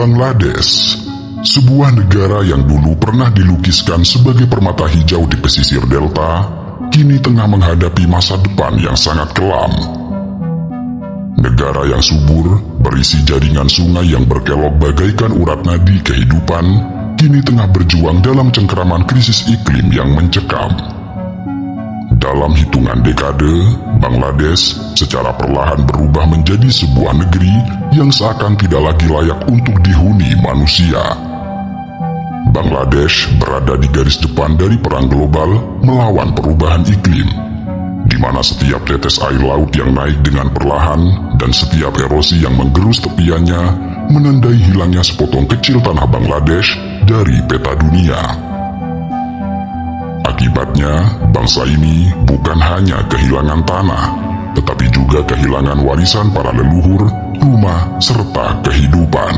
Bangladesh, sebuah negara yang dulu pernah dilukiskan sebagai permata hijau di pesisir delta, kini tengah menghadapi masa depan yang sangat kelam. Negara yang subur, berisi jaringan sungai yang berkelok bagaikan urat nadi kehidupan, kini tengah berjuang dalam cengkeraman krisis iklim yang mencekam. Dalam hitungan dekade, Bangladesh secara perlahan berubah menjadi sebuah negeri yang seakan tidak lagi layak untuk dihuni manusia. Bangladesh berada di garis depan dari perang global melawan perubahan iklim, di mana setiap tetes air laut yang naik dengan perlahan dan setiap erosi yang menggerus tepiannya menandai hilangnya sepotong kecil tanah Bangladesh dari peta dunia. Akibatnya, bangsa ini bukan hanya kehilangan tanah, tetapi juga kehilangan warisan para leluhur, rumah, serta kehidupan.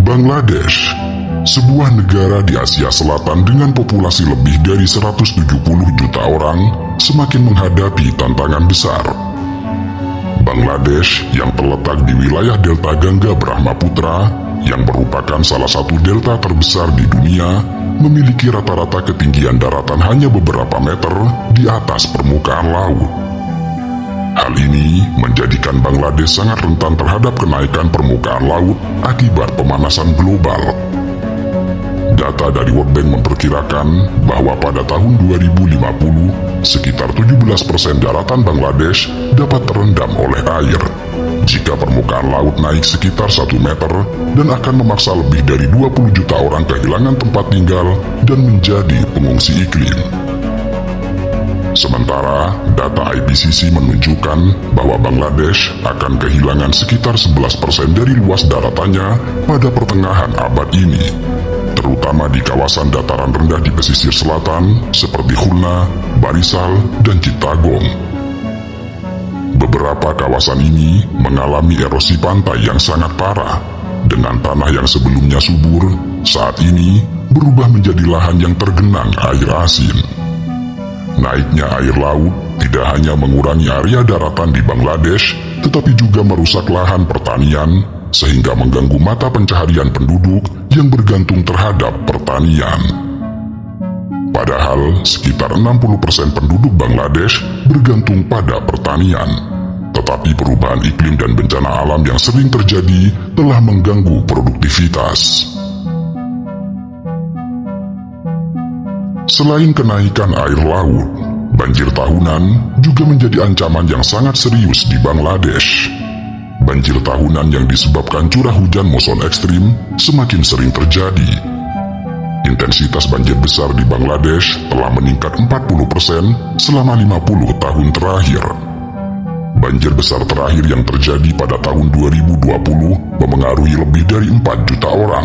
Bangladesh, sebuah negara di Asia Selatan dengan populasi lebih dari 170 juta orang, semakin menghadapi tantangan besar. Bangladesh yang terletak di wilayah Delta Gangga Brahmaputra, yang merupakan salah satu delta terbesar di dunia, memiliki rata-rata ketinggian daratan hanya beberapa meter di atas permukaan laut. Hal ini menjadikan Bangladesh sangat rentan terhadap kenaikan permukaan laut akibat pemanasan global. Data dari World Bank memperkirakan bahwa pada tahun 2050, sekitar 17% daratan Bangladesh dapat terendam oleh air, jika permukaan laut naik sekitar 1 meter dan akan memaksa lebih dari 20 juta orang kehilangan tempat tinggal dan menjadi pengungsi iklim. Sementara, data IPCC menunjukkan bahwa Bangladesh akan kehilangan sekitar 11% dari luas daratannya pada pertengahan abad ini, terutama di kawasan dataran rendah di pesisir selatan seperti Khulna, Barisal, dan Chittagong. Beberapa kawasan ini mengalami erosi pantai yang sangat parah, dengan tanah yang sebelumnya subur, saat ini berubah menjadi lahan yang tergenang air asin. Naiknya air laut tidak hanya mengurangi area daratan di Bangladesh, tetapi juga merusak lahan pertanian, sehingga mengganggu mata pencaharian penduduk yang bergantung terhadap pertanian. Padahal, sekitar 60% penduduk Bangladesh bergantung pada pertanian. Tetapi perubahan iklim dan bencana alam yang sering terjadi telah mengganggu produktivitas. Selain kenaikan air laut, banjir tahunan juga menjadi ancaman yang sangat serius di Bangladesh. Banjir tahunan yang disebabkan curah hujan muson ekstrim semakin sering terjadi. Intensitas banjir besar di Bangladesh telah meningkat 40% selama 50 tahun terakhir. Banjir besar terakhir yang terjadi pada tahun 2020 memengaruhi lebih dari 4 juta orang,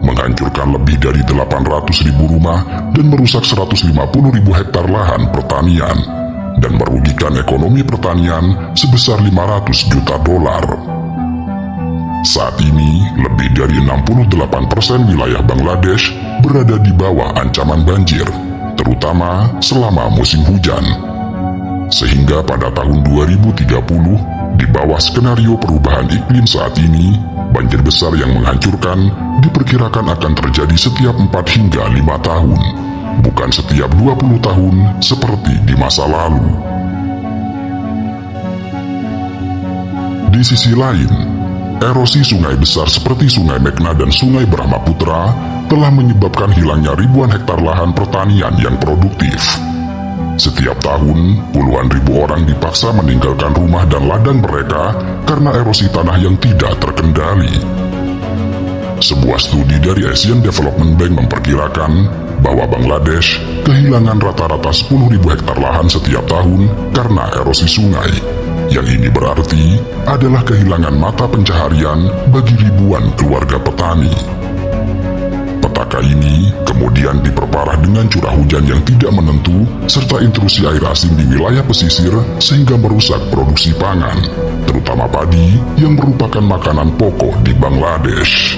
menghancurkan lebih dari 800.000 rumah dan merusak 150.000 hektar lahan pertanian, dan merugikan ekonomi pertanian sebesar 500 juta dolar. Saat ini, lebih dari 68% wilayah Bangladesh berada di bawah ancaman banjir, terutama selama musim hujan. Sehingga pada tahun 2030, di bawah skenario perubahan iklim saat ini, banjir besar yang menghancurkan diperkirakan akan terjadi setiap 4 hingga 5 tahun, bukan setiap 20 tahun seperti di masa lalu. Di sisi lain, erosi sungai besar seperti Sungai Meghna dan Sungai Brahmaputra telah menyebabkan hilangnya ribuan hektar lahan pertanian yang produktif. Setiap tahun, puluhan ribu orang dipaksa meninggalkan rumah dan ladang mereka karena erosi tanah yang tidak terkendali. Sebuah studi dari Asian Development Bank memperkirakan bahwa Bangladesh kehilangan rata-rata 10.000 hektar lahan setiap tahun karena erosi sungai. Yang ini berarti adalah kehilangan mata pencaharian bagi ribuan keluarga petani. Petaka ini kemudian diperparah dengan curah hujan yang tidak menentu serta intrusi air asing di wilayah pesisir sehingga merusak produksi pangan, terutama padi yang merupakan makanan pokok di Bangladesh.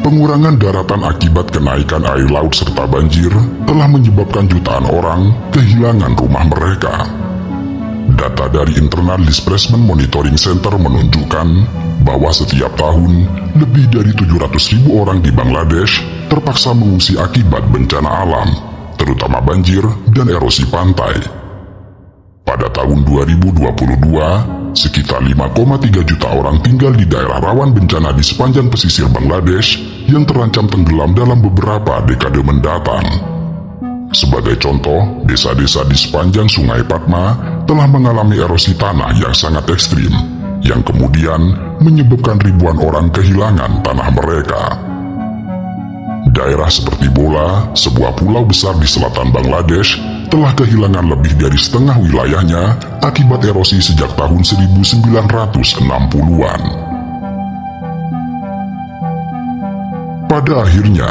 Pengurangan daratan akibat kenaikan air laut serta banjir telah menyebabkan jutaan orang kehilangan rumah mereka. Data dari Internal Displacement Monitoring Center menunjukkan bahwa setiap tahun lebih dari 700.000 orang di Bangladesh terpaksa mengungsi akibat bencana alam, terutama banjir dan erosi pantai. Pada tahun 2022, sekitar 5,3 juta orang tinggal di daerah rawan bencana di sepanjang pesisir Bangladesh yang terancam tenggelam dalam beberapa dekade mendatang. Sebagai contoh, desa-desa di sepanjang Sungai Padma telah mengalami erosi tanah yang sangat ekstrim, yang kemudian menyebabkan ribuan orang kehilangan tanah mereka. Daerah seperti Bola, sebuah pulau besar di selatan Bangladesh, telah kehilangan lebih dari setengah wilayahnya akibat erosi sejak tahun 1960-an. Pada akhirnya,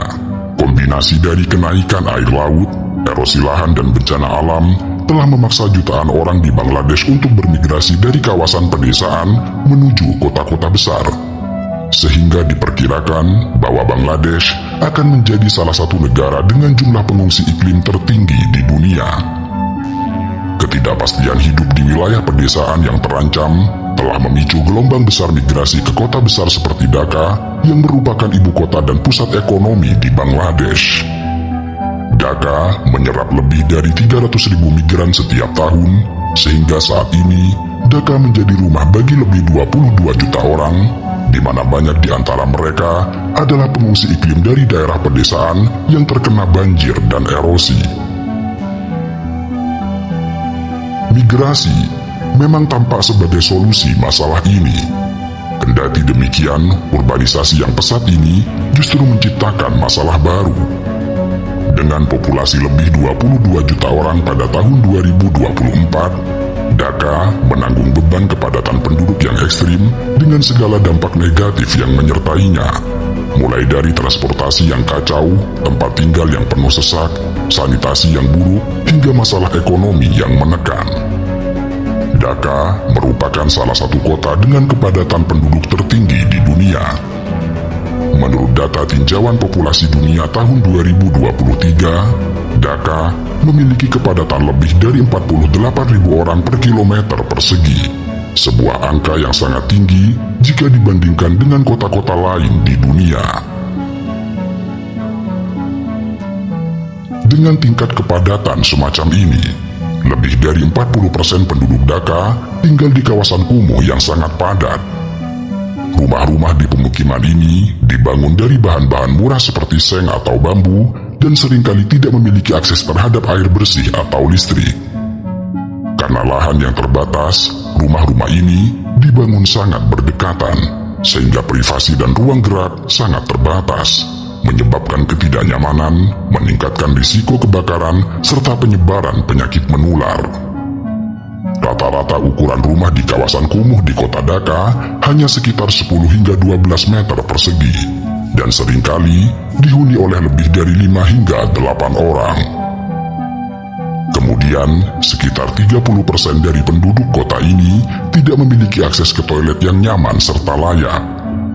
kombinasi dari kenaikan air laut, erosi lahan dan bencana alam telah memaksa jutaan orang di Bangladesh untuk bermigrasi dari kawasan pedesaan menuju kota-kota besar. Sehingga diperkirakan bahwa Bangladesh akan menjadi salah satu negara dengan jumlah pengungsi iklim tertinggi di dunia. Ketidakpastian hidup di wilayah pedesaan yang terancam telah memicu gelombang besar migrasi ke kota besar seperti Dhaka yang merupakan ibu kota dan pusat ekonomi di Bangladesh. Dhaka menyerap lebih dari 300.000 migran setiap tahun, sehingga saat ini Dhaka menjadi rumah bagi lebih 22 juta orang, di mana banyak di antara mereka adalah pengungsi iklim dari daerah pedesaan yang terkena banjir dan erosi. Migrasi memang tampak sebagai solusi masalah ini. Kendati demikian, urbanisasi yang pesat ini justru menciptakan masalah baru. Dengan populasi lebih 22 juta orang pada tahun 2024, Dhaka menanggung beban kepadatan penduduk yang ekstrim dengan segala dampak negatif yang menyertainya, mulai dari transportasi yang kacau, tempat tinggal yang penuh sesak, sanitasi yang buruk, hingga masalah ekonomi yang menekan. Dhaka merupakan salah satu kota dengan kepadatan penduduk tertinggi di dunia. Menurut data tinjauan populasi dunia tahun 2023, Dhaka memiliki kepadatan lebih dari 48.000 orang per kilometer persegi. Sebuah angka yang sangat tinggi jika dibandingkan dengan kota-kota lain di dunia. Dengan tingkat kepadatan semacam ini, lebih dari 40% penduduk Dhaka tinggal di kawasan kumuh yang sangat padat. Rumah-rumah di pemukiman ini dibangun dari bahan-bahan murah seperti seng atau bambu dan seringkali tidak memiliki akses terhadap air bersih atau listrik. Karena lahan yang terbatas, rumah-rumah ini dibangun sangat berdekatan, sehingga privasi dan ruang gerak sangat terbatas, menyebabkan ketidaknyamanan, meningkatkan risiko kebakaran, serta penyebaran penyakit menular. Rata-rata ukuran rumah di kawasan kumuh di kota Dhaka hanya sekitar 10 hingga 12 meter persegi, dan seringkali dihuni oleh lebih dari 5 hingga 8 orang. Kemudian, sekitar 30% dari penduduk kota ini tidak memiliki akses ke toilet yang nyaman serta layak,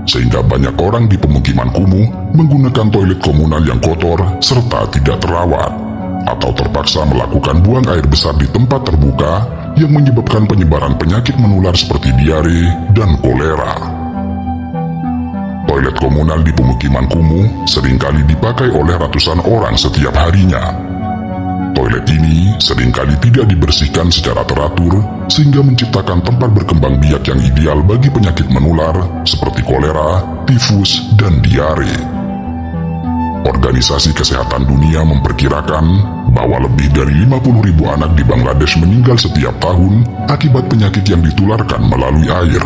sehingga banyak orang di pemukiman kumuh menggunakan toilet komunal yang kotor serta tidak terawat, atau terpaksa melakukan buang air besar di tempat terbuka yang menyebabkan penyebaran penyakit menular seperti diare dan kolera. Toilet komunal di pemukiman kumuh seringkali dipakai oleh ratusan orang setiap harinya. Toilet ini seringkali tidak dibersihkan secara teratur, sehingga menciptakan tempat berkembang biak yang ideal bagi penyakit menular seperti kolera, tifus, dan diare. Organisasi Kesehatan Dunia memperkirakan bahwa lebih dari 50.000 anak di Bangladesh meninggal setiap tahun akibat penyakit yang ditularkan melalui air,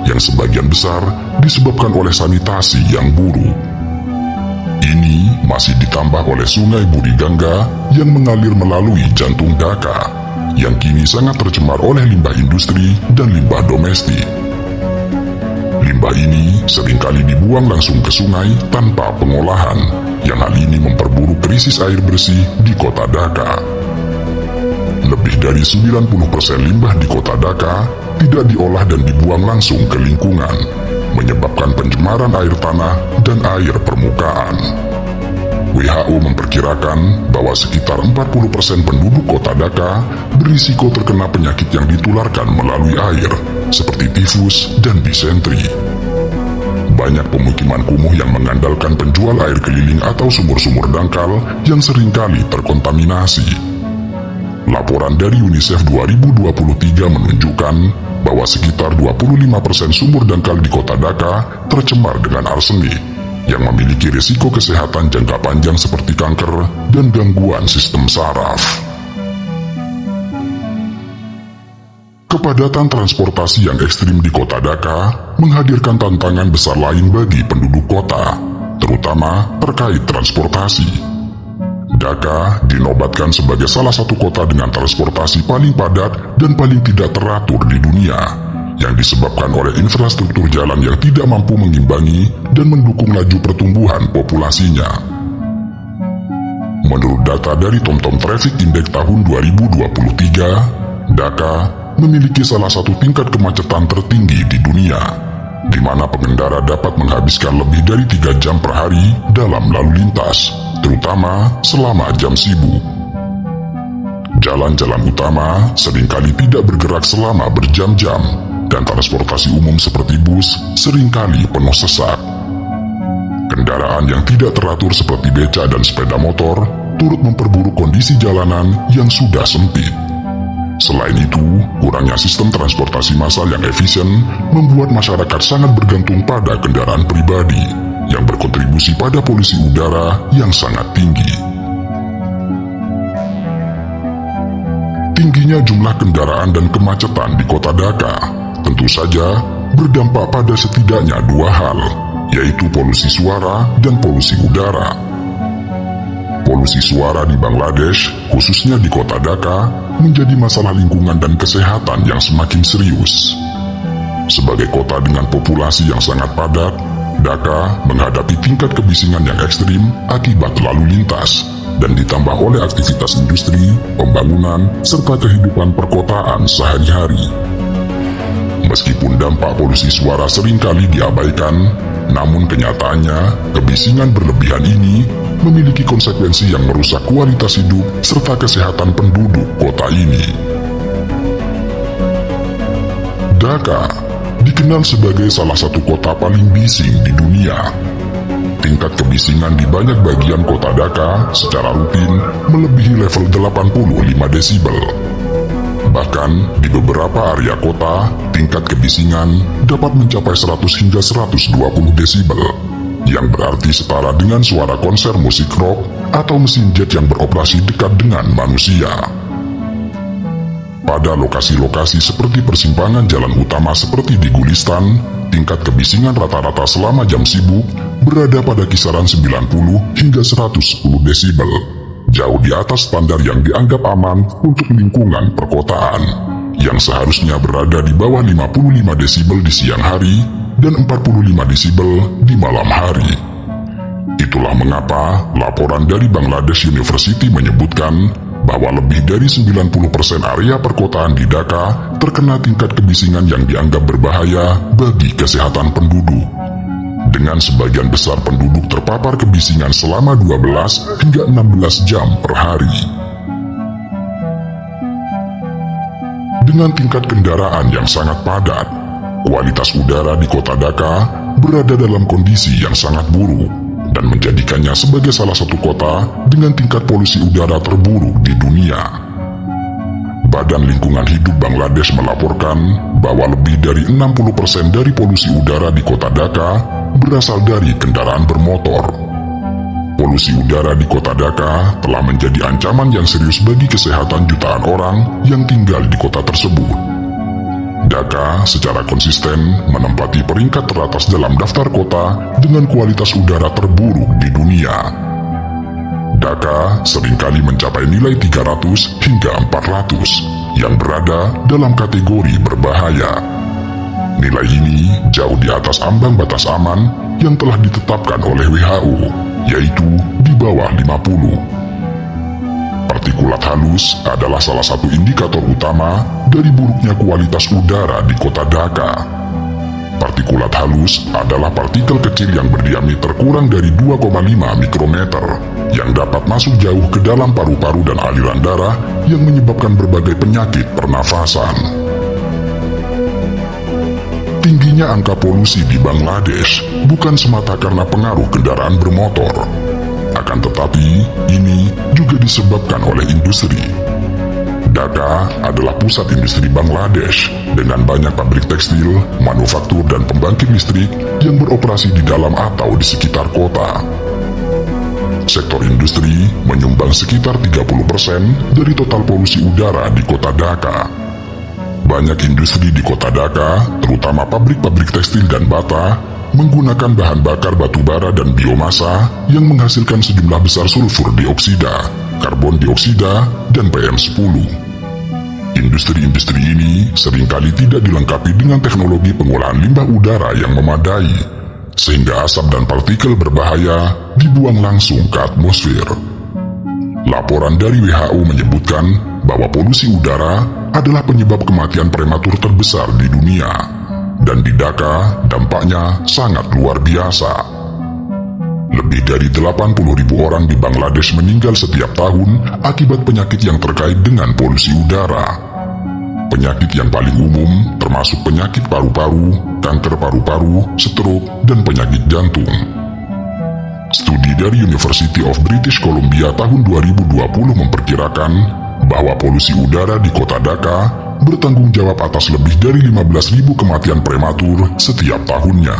yang sebagian besar disebabkan oleh sanitasi yang buruk. Ini masih ditambah oleh sungai Buriganga yang mengalir melalui jantung Dhaka, yang kini sangat tercemar oleh limbah industri dan limbah domestik. Limbah ini seringkali dibuang langsung ke sungai tanpa pengolahan, yang hal ini memperburuk krisis air bersih di kota Dhaka. Lebih dari 90% limbah di kota Dhaka tidak diolah dan dibuang langsung ke lingkungan, menyebabkan pencemaran air tanah dan air permukaan. WHO memperkirakan bahwa sekitar 40% penduduk kota Dhaka berisiko terkena penyakit yang ditularkan melalui air, seperti tifus dan disentri. Banyak pemukiman kumuh yang mengandalkan penjual air keliling atau sumur-sumur dangkal yang seringkali terkontaminasi. Laporan dari UNICEF 2023 menunjukkan bahwa sekitar 25% sumur dangkal di kota Dhaka tercemar dengan arsenik, yang memiliki risiko kesehatan jangka panjang seperti kanker dan gangguan sistem saraf. Kepadatan transportasi yang ekstrim di kota Dhaka menghadirkan tantangan besar lain bagi penduduk kota, terutama terkait transportasi. Dhaka dinobatkan sebagai salah satu kota dengan transportasi paling padat dan paling tidak teratur di dunia, yang disebabkan oleh infrastruktur jalan yang tidak mampu mengimbangi dan mendukung laju pertumbuhan populasinya. Menurut data dari TomTom Traffic Index tahun 2023, Dhaka memiliki salah satu tingkat kemacetan tertinggi di dunia, di mana pengendara dapat menghabiskan lebih dari 3 jam per hari dalam lalu lintas, terutama selama jam sibuk. Jalan-jalan utama seringkali tidak bergerak selama berjam-jam, dan transportasi umum seperti bus seringkali penuh sesak. Kendaraan yang tidak teratur seperti beca dan sepeda motor turut memperburuk kondisi jalanan yang sudah sempit. Selain itu, kurangnya sistem transportasi massal yang efisien membuat masyarakat sangat bergantung pada kendaraan pribadi yang berkontribusi pada polusi udara yang sangat tinggi. Tingginya jumlah kendaraan dan kemacetan di kota Dhaka tentu saja berdampak pada setidaknya 2 hal, yaitu polusi suara dan polusi udara. Polusi suara di Bangladesh, khususnya di kota Dhaka, menjadi masalah lingkungan dan kesehatan yang semakin serius. Sebagai kota dengan populasi yang sangat padat, Dhaka menghadapi tingkat kebisingan yang ekstrim akibat lalu lintas, dan ditambah oleh aktivitas industri, pembangunan, serta kehidupan perkotaan sehari-hari. Meskipun dampak polusi suara seringkali diabaikan, namun kenyataannya kebisingan berlebihan ini memiliki konsekuensi yang merusak kualitas hidup serta kesehatan penduduk kota ini. Dhaka dikenal sebagai salah satu kota paling bising di dunia. Tingkat kebisingan di banyak bagian kota Dhaka secara rutin melebihi level 85 desibel. Bahkan di beberapa area kota, tingkat kebisingan dapat mencapai 100 hingga 120 desibel, yang berarti setara dengan suara konser musik rock atau mesin jet yang beroperasi dekat dengan manusia. Pada lokasi-lokasi seperti persimpangan jalan utama seperti di Gulistan, tingkat kebisingan rata-rata selama jam sibuk berada pada kisaran 90 hingga 110 desibel, jauh di atas standar yang dianggap aman untuk lingkungan perkotaan, yang seharusnya berada di bawah 55 desibel di siang hari dan 45 desibel di malam hari. Itulah mengapa laporan dari Bangladesh University menyebutkan bahwa lebih dari 90% area perkotaan di Dhaka terkena tingkat kebisingan yang dianggap berbahaya bagi kesehatan penduduk, dengan sebagian besar penduduk terpapar kebisingan selama 12 hingga 16 jam per hari. Dengan tingkat kendaraan yang sangat padat, kualitas udara di kota Dhaka berada dalam kondisi yang sangat buruk dan menjadikannya sebagai salah satu kota dengan tingkat polusi udara terburuk di dunia. Badan Lingkungan Hidup Bangladesh melaporkan bahwa lebih dari 60% dari polusi udara di kota Dhaka berasal dari kendaraan bermotor. Polusi udara di kota Dhaka telah menjadi ancaman yang serius bagi kesehatan jutaan orang yang tinggal di kota tersebut. Dhaka secara konsisten menempati peringkat teratas dalam daftar kota dengan kualitas udara terburuk di dunia. Dhaka seringkali mencapai nilai 300 hingga 400 yang berada dalam kategori berbahaya. Nilai ini jauh di atas ambang batas aman yang telah ditetapkan oleh WHO, yaitu di bawah 50. Partikulat halus adalah salah satu indikator utama dari buruknya kualitas udara di kota Dhaka. Partikulat halus adalah partikel kecil yang berdiameter kurang dari 2,5 mikrometer yang dapat masuk jauh ke dalam paru-paru dan aliran darah yang menyebabkan berbagai penyakit pernafasan. Tingginya angka polusi di Bangladesh bukan semata karena pengaruh kendaraan bermotor. Akan tetapi, ini juga disebabkan oleh industri. Dhaka adalah pusat industri Bangladesh dengan banyak pabrik tekstil, manufaktur dan pembangkit listrik yang beroperasi di dalam atau di sekitar kota. Sektor industri menyumbang sekitar 30% dari total polusi udara di kota Dhaka. Banyak industri di kota Dhaka, terutama pabrik-pabrik tekstil dan bata, menggunakan bahan bakar batu bara dan biomasa yang menghasilkan sejumlah besar sulfur dioksida, karbon dioksida, dan PM10. Industri-industri ini seringkali tidak dilengkapi dengan teknologi pengolahan limbah udara yang memadai, sehingga asap dan partikel berbahaya dibuang langsung ke atmosfer. Laporan dari WHO menyebutkan bahwa polusi udara adalah penyebab kematian prematur terbesar di dunia, dan di Dhaka dampaknya sangat luar biasa. Lebih dari 80.000 orang di Bangladesh meninggal setiap tahun akibat penyakit yang terkait dengan polusi udara. Penyakit yang paling umum termasuk penyakit paru-paru, kanker paru-paru, stroke, dan penyakit jantung. Studi dari University of British Columbia tahun 2020 memperkirakan bahwa polusi udara di kota Dhaka bertanggung jawab atas lebih dari 15.000 kematian prematur setiap tahunnya.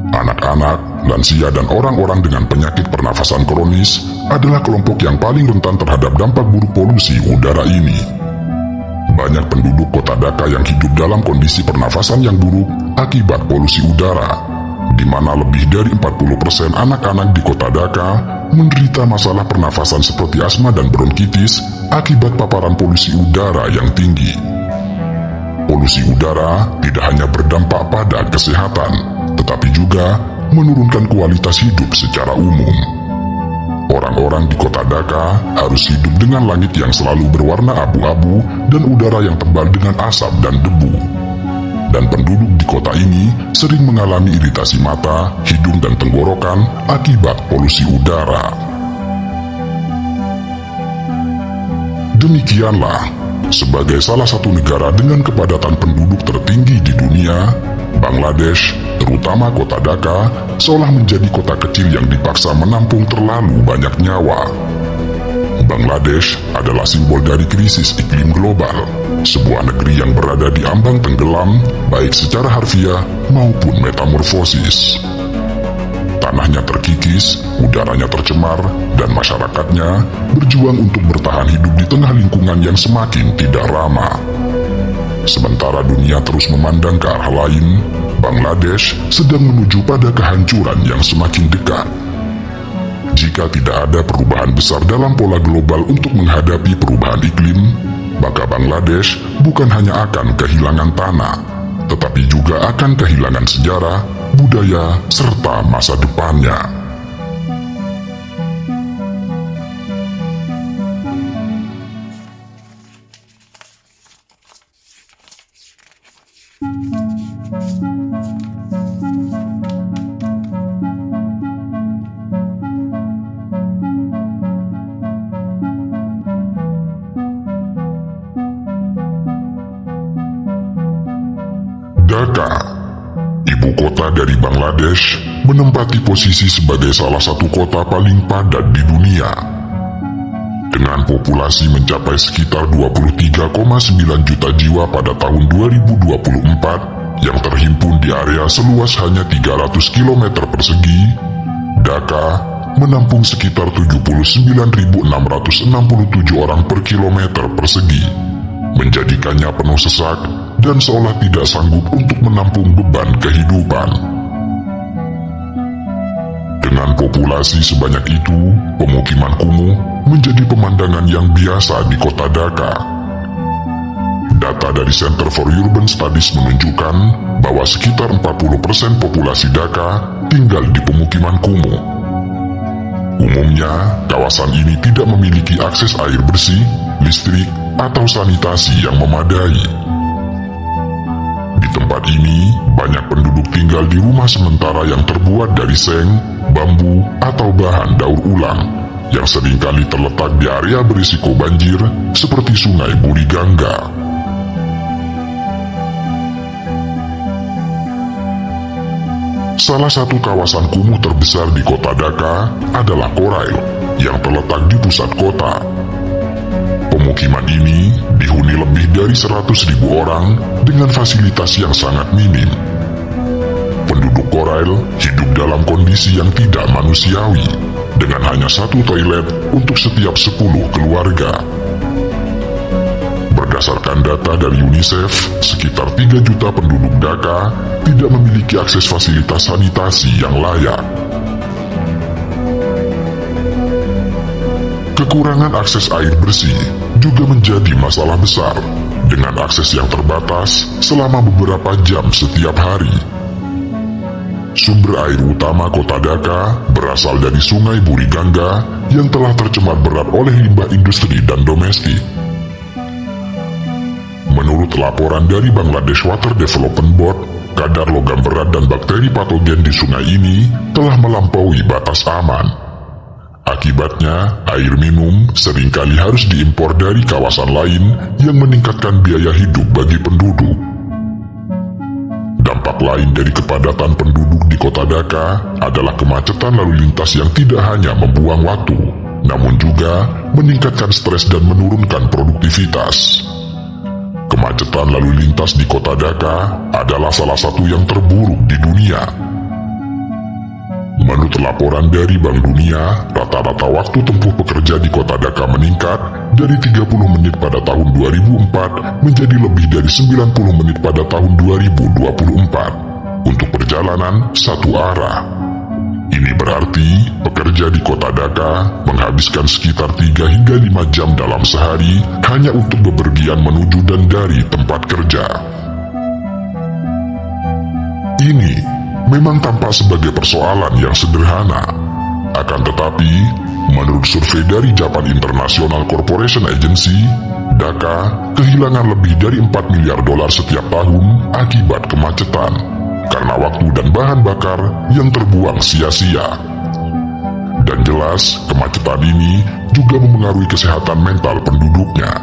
Anak-anak, lansia dan orang-orang dengan penyakit pernafasan kronis adalah kelompok yang paling rentan terhadap dampak buruk polusi udara ini. Banyak penduduk kota Dhaka yang hidup dalam kondisi pernafasan yang buruk akibat polusi udara, di mana lebih dari 40% anak-anak di kota Dhaka menderita masalah pernafasan seperti asma dan bronkitis akibat paparan polusi udara yang tinggi. Polusi udara tidak hanya berdampak pada kesehatan, tetapi juga menurunkan kualitas hidup secara umum. Orang-orang di kota Dhaka harus hidup dengan langit yang selalu berwarna abu-abu dan udara yang tebal dengan asap dan debu. Dan penduduk di kota ini sering mengalami iritasi mata, hidung dan tenggorokan akibat polusi udara. Demikianlah, sebagai salah satu negara dengan kepadatan penduduk tertinggi di dunia, Bangladesh, terutama kota Dhaka, seolah menjadi kota kecil yang dipaksa menampung terlalu banyak nyawa. Bangladesh adalah simbol dari krisis iklim global, sebuah negeri yang berada di ambang tenggelam, baik secara harfiah maupun metamorfosis. Tanahnya terkikis, udaranya tercemar, dan masyarakatnya berjuang untuk bertahan hidup di tengah lingkungan yang semakin tidak ramah. Sementara dunia terus memandang ke arah lain, Bangladesh sedang menuju pada kehancuran yang semakin dekat. Jika tidak ada perubahan besar dalam pola global untuk menghadapi perubahan iklim, maka Bangladesh bukan hanya akan kehilangan tanah, tetapi juga akan kehilangan sejarah, budaya, serta masa depannya. Dhaka, ibu kota dari Bangladesh, menempati posisi sebagai salah satu kota paling padat di dunia. Dengan populasi mencapai sekitar 23,9 juta jiwa pada tahun 2024 yang terhimpun di area seluas hanya 300 km persegi, Dhaka menampung sekitar 79.667 orang per kilometer persegi, menjadikannya penuh sesak dan seolah tidak sanggup untuk menampung beban kehidupan. Dengan populasi sebanyak itu, pemukiman kumuh menjadi pemandangan yang biasa di kota Dhaka. Data dari Center for Urban Studies menunjukkan bahwa sekitar 40% populasi Dhaka tinggal di pemukiman kumuh. Umumnya, kawasan ini tidak memiliki akses air bersih, listrik, atau sanitasi yang memadai. Di tempat ini, banyak penduduk tinggal di rumah sementara yang terbuat dari seng, bambu, atau bahan daur ulang, yang seringkali terletak di area berisiko banjir seperti Sungai Buriganga. Salah satu kawasan kumuh terbesar di kota Dhaka adalah Korail, yang terletak di pusat kota. Pemukiman ini dihuni lebih dari 100.000 orang dengan fasilitas yang sangat minim. Penduduk Korail hidup dalam kondisi yang tidak manusiawi, dengan hanya satu toilet untuk setiap 10 keluarga. Berdasarkan data dari UNICEF, sekitar 3 juta penduduk Dhaka tidak memiliki akses fasilitas sanitasi yang layak. Kekurangan akses air bersih juga menjadi masalah besar, dengan akses yang terbatas selama beberapa jam setiap hari. Sumber air utama kota Dhaka berasal dari Sungai Buriganga yang telah tercemar berat oleh limbah industri dan domestik. Menurut laporan dari Bangladesh Water Development Board, kadar logam berat dan bakteri patogen di sungai ini telah melampaui batas aman. Akibatnya, air minum seringkali harus diimpor dari kawasan lain yang meningkatkan biaya hidup bagi penduduk. Dampak lain dari kepadatan penduduk di kota Dhaka adalah kemacetan lalu lintas yang tidak hanya membuang waktu, namun juga meningkatkan stres dan menurunkan produktivitas. Kemacetan lalu lintas di kota Dhaka adalah salah satu yang terburuk di dunia. Menurut laporan dari Bank Dunia, rata-rata waktu tempuh pekerja di kota Dhaka meningkat dari 30 menit pada tahun 2004 menjadi lebih dari 90 menit pada tahun 2024 untuk perjalanan satu arah. Ini berarti pekerja di kota Dhaka menghabiskan sekitar 3 hingga 5 jam dalam sehari hanya untuk bepergian menuju dan dari tempat kerja. Ini memang tampak sebagai persoalan yang sederhana. Akan tetapi, menurut survei dari Japan International Corporation Agency, Dhaka kehilangan lebih dari 4 miliar dolar setiap tahun akibat kemacetan, karena waktu dan bahan bakar yang terbuang sia-sia. Dan jelas, kemacetan ini juga memengaruhi kesehatan mental penduduknya.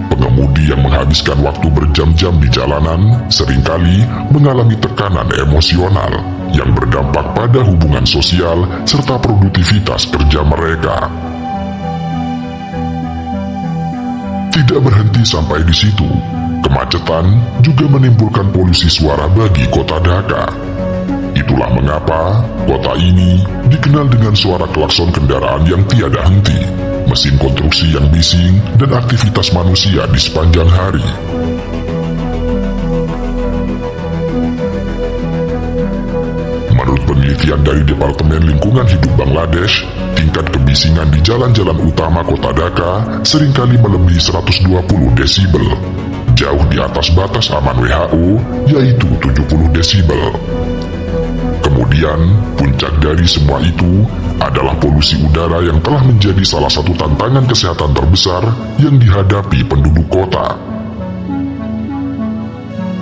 Pengemudi yang menghabiskan waktu berjam-jam di jalanan seringkali mengalami tekanan emosional yang berdampak pada hubungan sosial serta produktivitas kerja mereka. Tidak berhenti sampai di situ, kemacetan juga menimbulkan polusi suara bagi kota Dhaka. Itulah mengapa kota ini dikenal dengan suara klakson kendaraan yang tiada henti, mesin konstruksi yang bising, dan aktivitas manusia di sepanjang hari. Menurut penelitian dari Departemen Lingkungan Hidup Bangladesh, tingkat kebisingan di jalan-jalan utama kota Dhaka seringkali melebihi 120 desibel, jauh di atas batas aman WHO, yaitu 70 desibel. Kemudian, puncak dari semua itu adalah polusi udara yang telah menjadi salah satu tantangan kesehatan terbesar yang dihadapi penduduk kota.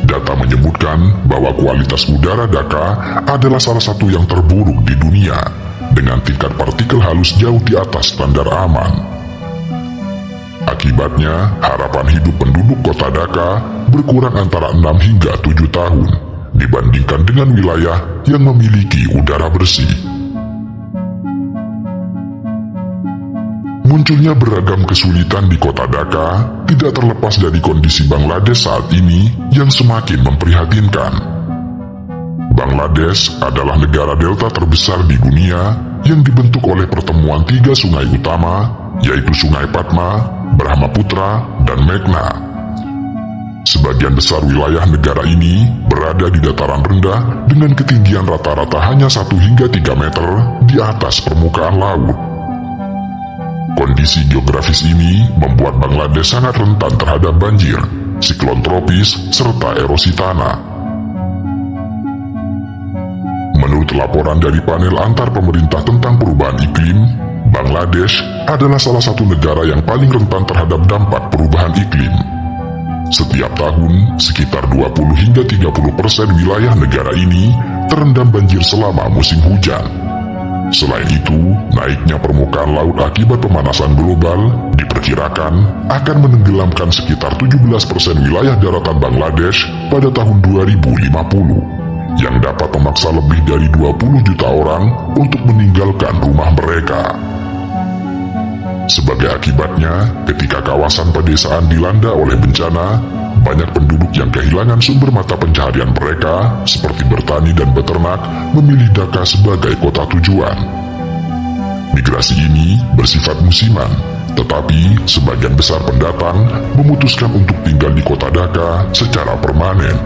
Data menyebutkan bahwa kualitas udara Dhaka adalah salah satu yang terburuk di dunia, dengan tingkat partikel halus jauh di atas standar aman. Akibatnya, harapan hidup penduduk kota Dhaka berkurang antara 6 hingga 7 tahun, dibandingkan dengan wilayah yang memiliki udara bersih. Munculnya beragam kesulitan di kota Dhaka tidak terlepas dari kondisi Bangladesh saat ini yang semakin memprihatinkan. Bangladesh adalah negara delta terbesar di dunia yang dibentuk oleh pertemuan 3 sungai utama, yaitu Sungai Padma, Brahmaputra, dan Meghna. Sebagian besar wilayah negara ini berada di dataran rendah dengan ketinggian rata-rata hanya 1 hingga 3 meter di atas permukaan laut. Kondisi geografis ini membuat Bangladesh sangat rentan terhadap banjir, siklon tropis, serta erosi tanah. Menurut laporan dari panel antar pemerintah tentang perubahan iklim, Bangladesh adalah salah satu negara yang paling rentan terhadap dampak perubahan iklim. Setiap tahun, sekitar 20 hingga 30% wilayah negara ini terendam banjir selama musim hujan. Selain itu, naiknya permukaan laut akibat pemanasan global diperkirakan akan menenggelamkan sekitar 17% wilayah daratan Bangladesh pada tahun 2050, yang dapat memaksa lebih dari 20 juta orang untuk meninggalkan rumah mereka. Sebagai akibatnya, ketika kawasan pedesaan dilanda oleh bencana, banyak penduduk yang kehilangan sumber mata pencaharian mereka, seperti bertani dan beternak, memilih Dhaka sebagai kota tujuan. Migrasi ini bersifat musiman, tetapi sebagian besar pendatang memutuskan untuk tinggal di kota Dhaka secara permanen.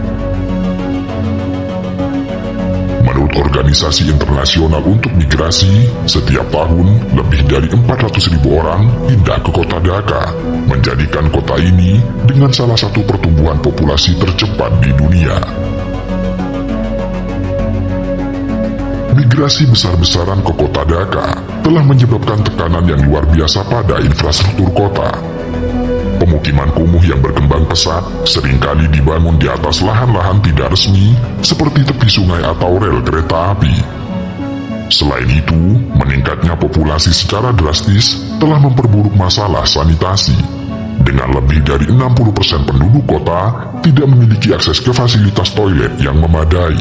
Menurut Organisasi Internasional untuk Migrasi, setiap tahun lebih dari 400.000 orang pindah ke kota Dhaka, menjadikan kota ini dengan salah satu pertumbuhan populasi tercepat di dunia. Migrasi besar-besaran ke kota Dhaka telah menyebabkan tekanan yang luar biasa pada infrastruktur kota. Pemukiman kumuh yang berkembang pesat seringkali dibangun di atas lahan-lahan tidak resmi seperti tepi sungai atau rel kereta api. Selain itu, meningkatnya populasi secara drastis telah memperburuk masalah sanitasi. Dengan lebih dari 60% penduduk kota tidak memiliki akses ke fasilitas toilet yang memadai.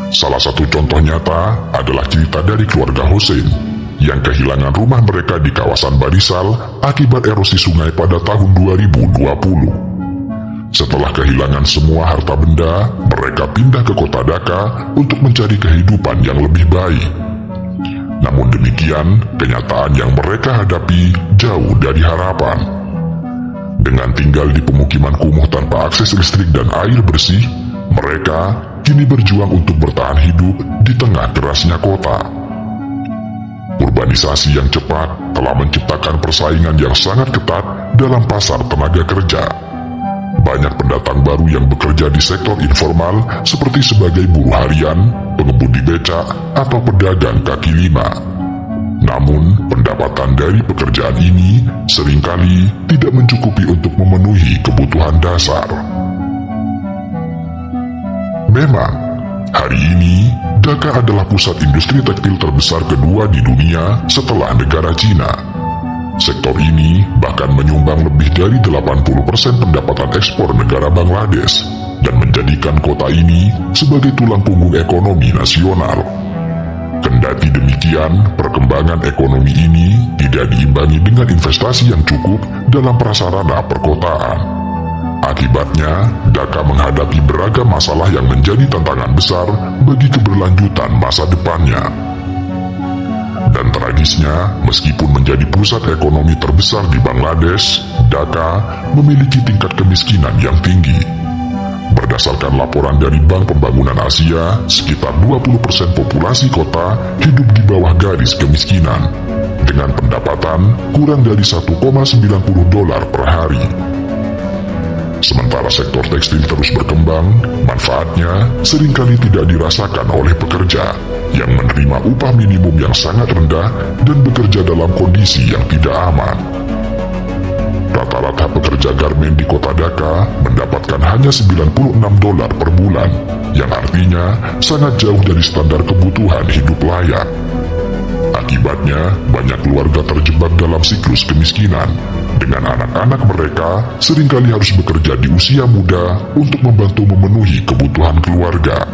Salah satu contoh nyata adalah cerita dari keluarga Hussein yang kehilangan rumah mereka di kawasan Barisal akibat erosi sungai pada tahun 2020. Setelah kehilangan semua harta benda, mereka pindah ke kota Dhaka untuk mencari kehidupan yang lebih baik. Namun demikian, kenyataan yang mereka hadapi jauh dari harapan. Dengan tinggal di pemukiman kumuh tanpa akses listrik dan air bersih, mereka kini berjuang untuk bertahan hidup di tengah kerasnya kota. Urbanisasi yang cepat telah menciptakan persaingan yang sangat ketat dalam pasar tenaga kerja. Banyak pendatang baru yang bekerja di sektor informal seperti sebagai buruh harian, pengemudi becak, atau pedagang kaki lima. Namun, pendapatan dari pekerjaan ini seringkali tidak mencukupi untuk memenuhi kebutuhan dasar. Memang, hari ini, Dhaka adalah pusat industri tekstil terbesar kedua di dunia setelah negara Cina. Sektor ini bahkan menyumbang lebih dari 80% pendapatan ekspor negara Bangladesh dan menjadikan kota ini sebagai tulang punggung ekonomi nasional. Kendati demikian, perkembangan ekonomi ini tidak diimbangi dengan investasi yang cukup dalam prasarana perkotaan. Akibatnya, Dhaka menghadapi beragam masalah yang menjadi tantangan besar bagi keberlanjutan masa depannya. Dan tragisnya, meskipun menjadi pusat ekonomi terbesar di Bangladesh, Dhaka memiliki tingkat kemiskinan yang tinggi. Berdasarkan laporan dari Bank Pembangunan Asia, sekitar 20% populasi kota hidup di bawah garis kemiskinan, dengan pendapatan kurang dari $1,90 per hari. Sementara sektor tekstil terus berkembang, manfaatnya seringkali tidak dirasakan oleh pekerja yang menerima upah minimum yang sangat rendah dan bekerja dalam kondisi yang tidak aman. Rata-rata pekerja garmen di kota Dhaka mendapatkan hanya $96 per bulan, yang artinya sangat jauh dari standar kebutuhan hidup layak. Akibatnya, banyak keluarga terjebak dalam siklus kemiskinan, dengan anak-anak mereka seringkali harus bekerja di usia muda untuk membantu memenuhi kebutuhan keluarga.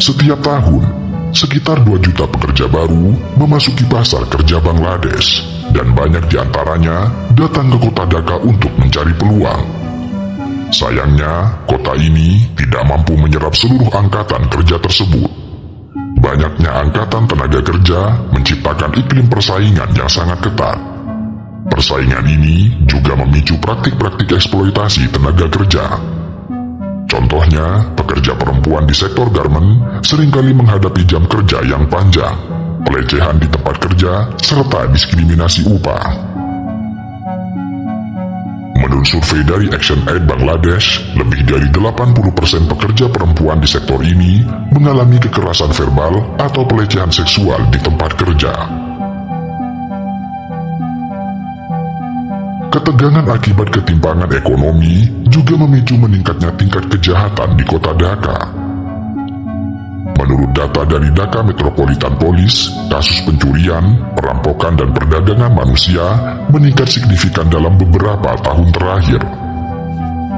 Setiap tahun, sekitar 2 juta pekerja baru memasuki pasar kerja Bangladesh, dan banyak di antaranya datang ke kota Dhaka untuk mencari peluang. Sayangnya, kota ini tidak mampu menyerap seluruh angkatan kerja tersebut. Banyaknya angkatan tenaga kerja menciptakan iklim persaingan yang sangat ketat. Persaingan ini juga memicu praktik-praktik eksploitasi tenaga kerja. Contohnya, pekerja perempuan di sektor garmen seringkali menghadapi jam kerja yang panjang, pelecehan di tempat kerja, serta diskriminasi upah. Menurut survei dari ActionAid Bangladesh, lebih dari 80% pekerja perempuan di sektor ini mengalami kekerasan verbal atau pelecehan seksual di tempat kerja. ketegangan akibat ketimpangan ekonomi juga memicu meningkatnya tingkat kejahatan di kota Dhaka. Menurut data dari Dhaka Metropolitan Police, kasus pencurian, perampokan, dan perdagangan manusia meningkat signifikan dalam beberapa tahun terakhir.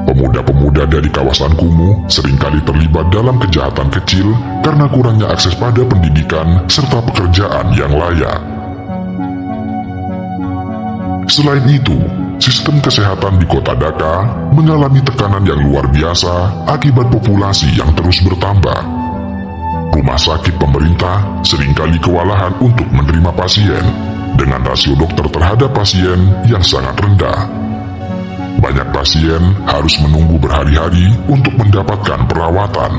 Pemuda-pemuda dari kawasan kumuh seringkali terlibat dalam kejahatan kecil karena kurangnya akses pada pendidikan serta pekerjaan yang layak. Selain itu, sistem kesehatan di kota Dhaka mengalami tekanan yang luar biasa akibat populasi yang terus bertambah. Rumah sakit pemerintah seringkali kewalahan untuk menerima pasien dengan rasio dokter terhadap pasien yang sangat rendah. Banyak pasien harus menunggu berhari-hari untuk mendapatkan perawatan,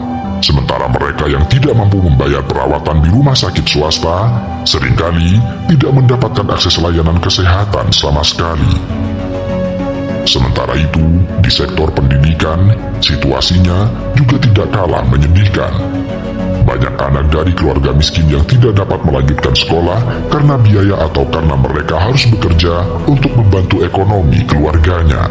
sementara mereka yang tidak mampu membayar perawatan di rumah sakit swasta seringkali tidak mendapatkan akses layanan kesehatan sama sekali. Sementara itu, di sektor pendidikan, situasinya juga tidak kalah menyedihkan. Banyak anak dari keluarga miskin yang tidak dapat melanjutkan sekolah karena biaya atau karena mereka harus bekerja untuk membantu ekonomi keluarganya.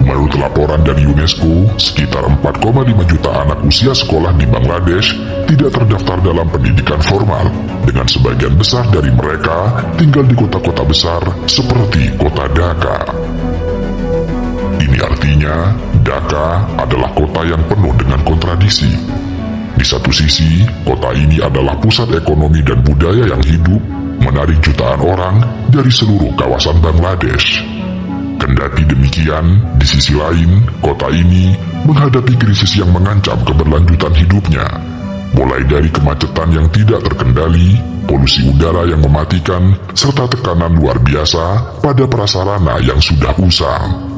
Menurut laporan dari UNESCO, sekitar 4,5 juta anak usia sekolah di Bangladesh tidak terdaftar dalam pendidikan formal, dengan sebagian besar dari mereka tinggal di kota-kota besar seperti kota Dhaka. Ini artinya, Dhaka adalah kota yang penuh dengan kontradiksi. Di satu sisi, kota ini adalah pusat ekonomi dan budaya yang hidup, menarik jutaan orang dari seluruh kawasan Bangladesh. Kendati demikian, di sisi lain, kota ini menghadapi krisis yang mengancam keberlanjutan hidupnya. Mulai dari kemacetan yang tidak terkendali, polusi udara yang mematikan, serta tekanan luar biasa pada prasarana yang sudah usang.